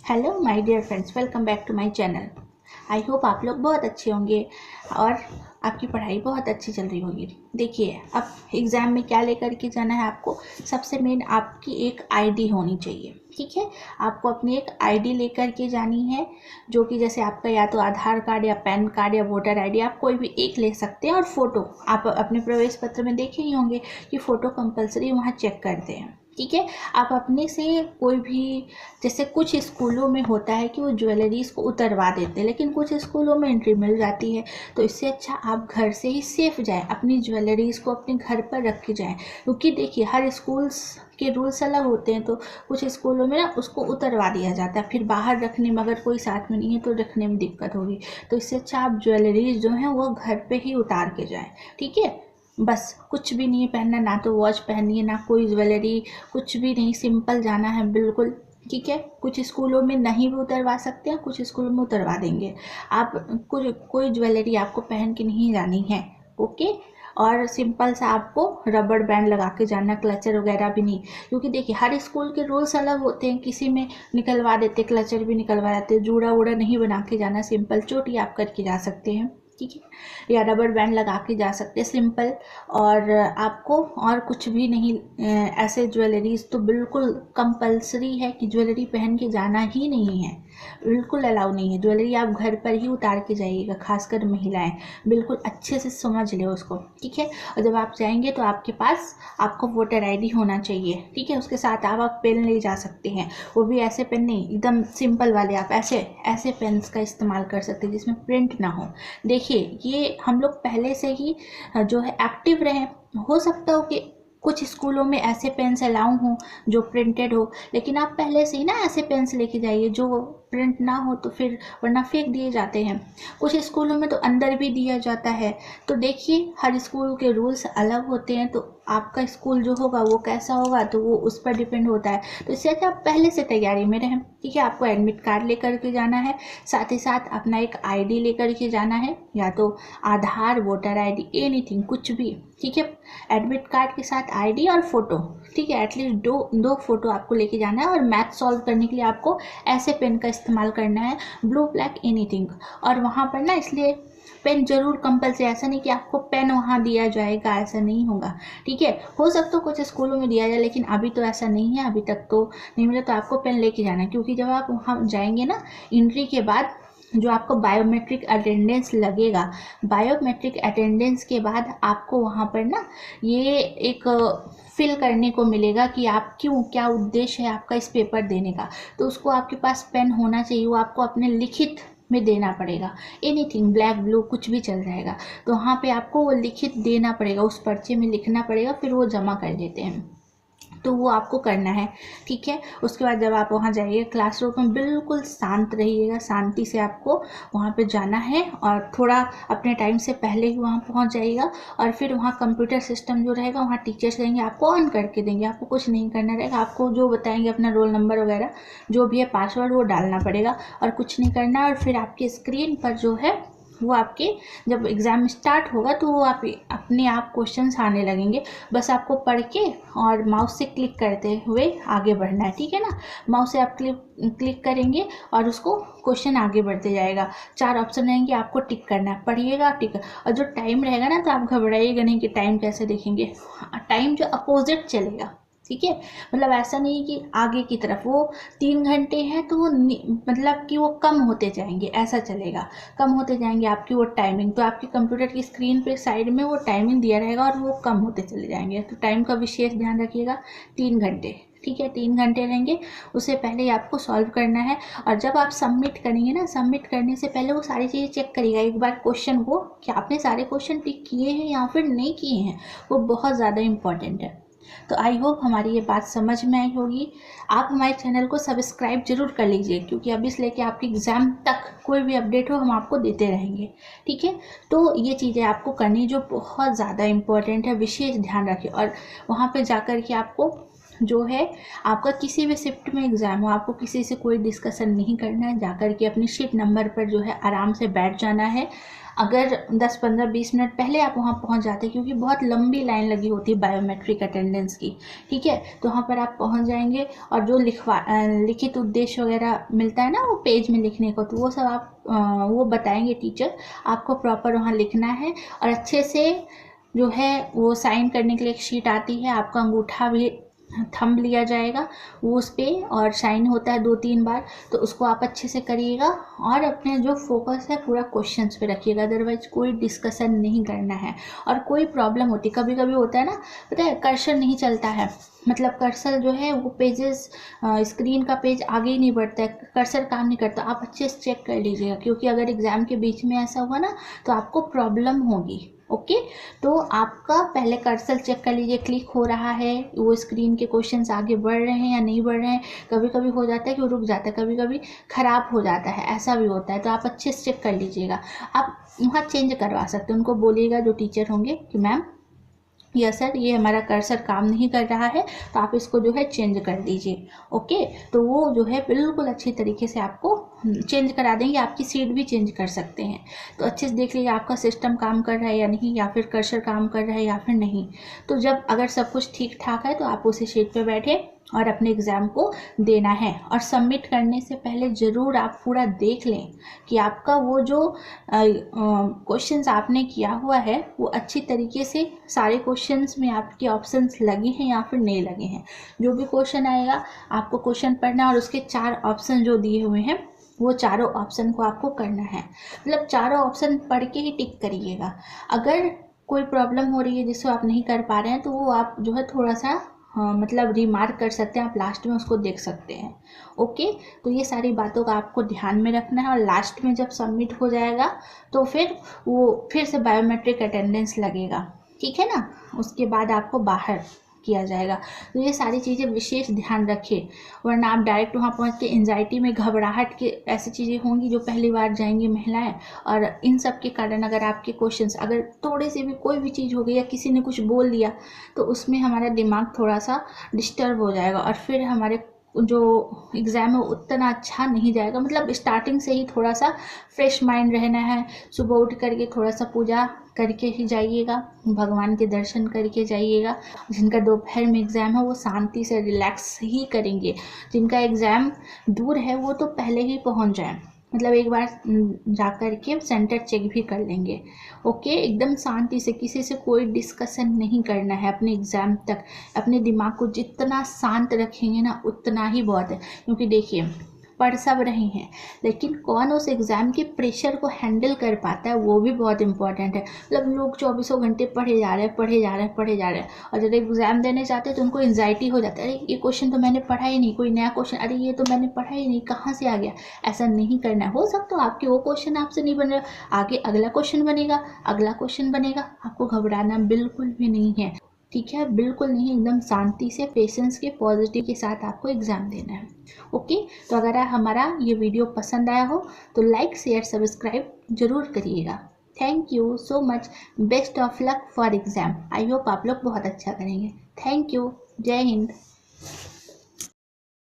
Hello my dear friends, welcome back to my channel. I hope आप लोग बहुत अच्छे होंगे और आपकी पढ़ाई बहुत अच्छी चल रही होगी। देखिए, अब एग्ज़ाम में क्या लेकर के जाना है आपको। सबसे मेन आपकी एक आईडी होनी चाहिए, ठीक है। आपको अपनी एक आईडी लेकर के जानी है, जो कि जैसे आपका या तो आधार कार्ड या पैन कार्ड या वोटर आईडी, आप कोई भी एक ले सकते हैं। और फ़ोटो आप अपने प्रवेश पत्र में देखे ही होंगे कि फ़ोटो कंपलसरी वहाँ चेक करते हैं, ठीक है। आप अपने से कोई भी, जैसे कुछ स्कूलों में होता है कि वो ज्वेलरीज़ को उतरवा देते हैं, लेकिन कुछ स्कूलों में एंट्री मिल जाती है। तो इससे अच्छा आप घर से ही सेफ जाएं, अपनी ज्वेलरीज़ को अपने घर पर रख के जाएं। क्योंकि देखिए, हर स्कूल्स के रूल्स अलग होते हैं। तो कुछ स्कूलों में ना उसको उतरवा दिया जाता है, फिर बाहर रखने में अगर कोई साथ में नहीं है तो रखने में दिक्कत होगी। तो इससे अच्छा आप ज्वेलरीज़ जो हैं वो घर पर ही उतार के जाएँ, ठीक है। बस कुछ भी नहीं पहनना, ना तो वॉच पहननी है, ना कोई ज्वेलरी, कुछ भी नहीं, सिंपल जाना है बिल्कुल, ठीक है। कुछ स्कूलों में नहीं भी उतरवा सकते हैं, कुछ स्कूलों में उतरवा देंगे। आप कोई ज्वेलरी आपको पहन के नहीं जानी है, ओके। और सिंपल सा आपको रबड़ बैंड लगा के जाना, क्लचर वगैरह भी नहीं। क्योंकि देखिए, हर स्कूल के रूल्स अलग होते हैं, किसी में निकलवा देते, क्लचर भी निकलवा देते, जूड़ा वूड़ा नहीं बना के जाना, सिंपल चोटी आप करके जा सकते हैं, ठीक है। या रबर बैंड लगा के जा सकते हैं, सिंपल। और आपको और कुछ भी नहीं, ऐसे ज्वेलरीज तो बिल्कुल कंपलसरी है कि ज्वेलरी पहन के जाना ही नहीं है, बिल्कुल अलाउ नहीं है। ज्वेलरी आप घर पर ही उतार के जाइएगा, खासकर महिलाएं, बिल्कुल अच्छे से समझ ले उसको, ठीक है। और जब आप जाएंगे तो आपके पास आपको वोटर आईडी होना चाहिए, ठीक है। उसके साथ आप पेन ले जा सकते हैं, वो भी ऐसे पेन नहीं, एकदम सिंपल वाले। आप ऐसे पेन्स का इस्तेमाल कर सकते हैं जिसमें प्रिंट ना हो। देखिए, ये हम लोग पहले से ही जो है एक्टिव रहें। हो सकता हो कि कुछ स्कूलों में ऐसे पेन्स अलाउ हों जो प्रिंटेड हो, लेकिन आप पहले से ही ना ऐसे पेन्स लेके जाइए जो प्रिंट ना हो, तो फिर वरना फेंक दिए जाते हैं। कुछ स्कूलों में तो अंदर भी दिया जाता है। तो देखिए, हर स्कूल के रूल्स अलग होते हैं, तो आपका स्कूल जो होगा वो कैसा होगा तो वो उस पर डिपेंड होता है। तो इससे अच्छा आप पहले से तैयारी में रहें, ठीक है। आपको एडमिट कार्ड लेकर के जाना है, साथ ही साथ अपना एक आईडी लेकर के जाना है, या तो आधार, वोटर आईडी, एनीथिंग, कुछ भी, ठीक है। एडमिट कार्ड के साथ आईडी और फोटो, ठीक है। एटलीस्ट दो फोटो आपको लेके जाना है। और मैथ सॉल्व करने के लिए आपको ऐसे पेन का इस्तेमाल करना है, ब्लू ब्लैक एनीथिंग। और वहाँ पर ना, इसलिए पेन जरूर कंपलसरी, ऐसा नहीं कि आपको पेन वहाँ दिया जाएगा, ऐसा नहीं होगा, ठीक है। हो सकता है कुछ स्कूलों में दिया जाए, लेकिन अभी तो ऐसा नहीं है, अभी तक तो नहीं मिला। तो आपको पेन लेके जाना है, क्योंकि जब आप वहाँ जाएंगे ना, एंट्री के बाद जो आपको बायोमेट्रिक अटेंडेंस लगेगा, बायोमेट्रिक अटेंडेंस के बाद आपको वहाँ पर ना ये एक फिल करने को मिलेगा कि आप क्या उद्देश्य है आपका इस पेपर देने का। तो उसको आपके पास पेन होना चाहिए, वो आपको अपने लिखित में देना पड़ेगा। एनीथिंग, ब्लैक ब्लू कुछ भी चल जाएगा। तो वहाँ पे आपको वो लिखित देना पड़ेगा, उस पर्चे में लिखना पड़ेगा, फिर वो जमा कर देते हैं। तो वो आपको करना है, ठीक है। उसके बाद जब आप वहाँ जाइएगा, क्लासरूम में बिल्कुल शांत रहिएगा, शांति से आपको वहाँ पे जाना है। और थोड़ा अपने टाइम से पहले ही वहाँ पहुँच जाइएगा। और फिर वहाँ कंप्यूटर सिस्टम जो रहेगा, वहाँ टीचर्स रहेंगे, आपको ऑन करके देंगे, आपको कुछ नहीं करना रहेगा। आपको जो बताएंगे, अपना रोल नंबर वगैरह जो भी है, पासवर्ड, वो डालना पड़ेगा, और कुछ नहीं करना। और फिर आपके स्क्रीन पर जो है वो आपके, जब एग्ज़ाम स्टार्ट होगा तो वो आप अपने आप क्वेश्चंस आने लगेंगे। बस आपको पढ़ के और माउस से क्लिक करते हुए आगे बढ़ना है, ठीक है ना। माउस से आप क्लिक करेंगे और उसको क्वेश्चन आगे बढ़ते जाएगा। 4 ऑप्शन रहेंगे, आपको टिक करना है, पढ़िएगा, टिक। और जो टाइम रहेगा ना, तो आप घबराइएगा नहीं कि टाइम कैसे देखेंगे। टाइम जो अपोजिट चलेगा, ठीक है। मतलब ऐसा नहीं कि आगे की तरफ वो 3 घंटे हैं तो वो मतलब कि वो कम होते जाएंगे, ऐसा चलेगा। कम होते जाएंगे आपकी वो टाइमिंग, तो आपकी कंप्यूटर की स्क्रीन पे साइड में वो टाइमिंग दिया रहेगा और वो कम होते चले जाएंगे। तो टाइम का विशेष ध्यान रखिएगा, 3 घंटे, ठीक है। 3 घंटे रहेंगे, उससे पहले ही आपको सॉल्व करना है। और जब आप सबमिट करेंगे ना, सबमिट करने से पहले वो सारी चीज़ें चेक करिएगा एक बार क्वेश्चन को, कि आपने सारे क्वेश्चन टिक किए हैं या फिर नहीं किए हैं। वो बहुत ज़्यादा इंपॉर्टेंट है। तो आई होप हमारी ये बात समझ में आई होगी। आप हमारे चैनल को सब्सक्राइब जरूर कर लीजिए, क्योंकि अभी से लेके आपके एग्ज़ाम तक कोई भी अपडेट हो हम आपको देते रहेंगे, ठीक है। तो ये चीज़ें आपको करनी जो बहुत ज़्यादा इम्पोर्टेंट है, विशेष ध्यान रखिए। और वहाँ पे जाकर के आपको जो है आपका किसी भी शिफ्ट में एग्ज़ाम हो, आपको किसी से कोई डिस्कशन नहीं करना है, जाकर के अपनी सीट नंबर पर जो है आराम से बैठ जाना है। अगर 10, 15, 20 मिनट पहले आप वहाँ पहुँच जाते हैं, क्योंकि बहुत लंबी लाइन लगी होती है बायोमेट्रिक अटेंडेंस की, ठीक है, तो वहाँ पर आप पहुँच जाएंगे और जो लिखित उद्देश्य वगैरह मिलता है ना वो पेज में लिखने को, तो वो सब आप वो बताएंगे टीचर, आपको प्रॉपर वहाँ लिखना है। और अच्छे से जो है वो साइन करने के लिए एक शीट आती है, आपका अंगूठा भी थंब लिया जाएगा वो उस पर, और साइन होता है 2-3 बार, तो उसको आप अच्छे से करिएगा और अपने जो फोकस है पूरा क्वेश्चंस पे रखिएगा। अदरवाइज कोई डिस्कशन नहीं करना है। और कोई प्रॉब्लम होती, कभी कभी होता है ना, पता है, कर्सर नहीं चलता है, मतलब कर्सर जो है वो पेजेस, स्क्रीन का पेज आगे ही नहीं बढ़ता है, कर्सर काम नहीं करता। आप अच्छे से चेक कर लीजिएगा, क्योंकि अगर एग्ज़ाम के बीच में ऐसा हुआ ना तो आपको प्रॉब्लम होगी। ओके, तो आपका पहले कर्सर चेक कर लीजिए, क्लिक हो रहा है, वो स्क्रीन के क्वेश्चंस आगे बढ़ रहे हैं या नहीं बढ़ रहे हैं। कभी कभी हो जाता है कि वो रुक जाता है, कभी कभी ख़राब हो जाता है, ऐसा भी होता है, तो आप अच्छे से चेक कर लीजिएगा। आप वहाँ चेंज करवा सकते हैं, उनको बोलिएगा जो टीचर होंगे कि मैम यस सर, ये हमारा कर्सर काम नहीं कर रहा है, तो आप इसको जो है चेंज कर दीजिए। ओके, तो वो जो है बिल्कुल अच्छी तरीके से आपको चेंज करा देंगे, आपकी सीट भी चेंज कर सकते हैं। तो अच्छे से देख लीजिए आपका सिस्टम काम कर रहा है या नहीं, या फिर कर्सर काम कर रहा है या फिर नहीं। तो जब अगर सब कुछ ठीक ठाक है तो आप उसी सीट पे बैठे और अपने एग्ज़ाम को देना है। और सबमिट करने से पहले ज़रूर आप पूरा देख लें कि आपका वो जो क्वेश्चंस आपने किया हुआ है वो अच्छी तरीके से सारे क्वेश्चंस में आपके ऑप्शंस लगे हैं या फिर नहीं लगे हैं। जो भी क्वेश्चन आएगा आपको क्वेश्चन पढ़ना है और उसके 4 ऑप्शन जो दिए हुए हैं वो चारों ऑप्शन को आपको करना है, मतलब चारों ऑप्शन पढ़ के ही टिक करिएगा। अगर कोई प्रॉब्लम हो रही है जिसको आप नहीं कर पा रहे हैं तो वो आप जो है थोड़ा सा मतलब रिमार्क कर सकते हैं, आप लास्ट में उसको देख सकते हैं। ओके, तो ये सारी बातों का आपको ध्यान में रखना है। और लास्ट में जब सबमिट हो जाएगा तो फिर वो फिर से बायोमेट्रिक अटेंडेंस लगेगा, ठीक है ना, उसके बाद आपको बाहर किया जाएगा। तो ये सारी चीज़ें विशेष ध्यान रखें, वरना आप डायरेक्ट वहाँ पहुँच के एंजाइटी में, घबराहट के ऐसी चीज़ें होंगी जो पहली बार जाएंगी महिलाएं, और इन सब के कारण अगर आपके क्वेश्चंस अगर थोड़े से भी कोई भी चीज़ हो गई या किसी ने कुछ बोल दिया तो उसमें हमारा दिमाग थोड़ा सा डिस्टर्ब हो जाएगा और फिर हमारे जो एग्ज़ाम है उतना अच्छा नहीं जाएगा। मतलब स्टार्टिंग से ही थोड़ा सा फ्रेश माइंड रहना है, सुबह उठ करके थोड़ा सा पूजा करके ही जाइएगा, भगवान के दर्शन करके जाइएगा। जिनका दोपहर में एग्ज़ाम है वो शांति से रिलैक्स ही करेंगे, जिनका एग्ज़ाम दूर है वो तो पहले ही पहुंच जाए, मतलब एक बार जा कर के सेंटर चेक भी कर लेंगे। ओके, एकदम शांति से, किसी से कोई डिस्कशन नहीं करना है अपने एग्ज़ाम तक। अपने दिमाग को जितना शांत रखेंगे ना उतना ही बहुत है, क्योंकि देखिए पढ़ सब रहे हैं लेकिन कौन उस एग्ज़ाम के प्रेशर को हैंडल कर पाता है वो भी बहुत इंपॉर्टेंट है। मतलब लोग 24 घंटे पढ़े जा रहे हैं और जब एग्ज़ाम देने जाते हैं तो उनको एंजाइटी हो जाता है, अरे ये क्वेश्चन तो मैंने पढ़ा ही नहीं, कोई नया क्वेश्चन, अरे ये तो मैंने पढ़ा ही नहीं, कहाँ से आ गया। ऐसा नहीं करना है। हो सकता है आपके वो क्वेश्चन आपसे नहीं बन रहा, आगे अगला क्वेश्चन बनेगा, आपको घबराना बिल्कुल भी नहीं है, ठीक है, बिल्कुल नहीं, एकदम शांति से, पेशेंस के, पॉजिटिव के साथ आपको एग्ज़ाम देना है। ओके, तो अगर हमारा ये वीडियो पसंद आया हो तो लाइक, शेयर, सब्सक्राइब जरूर करिएगा। Thank you so much, best of luck for exam. I hope आप लोग बहुत अच्छा करेंगे। थैंक यू, जय हिंद।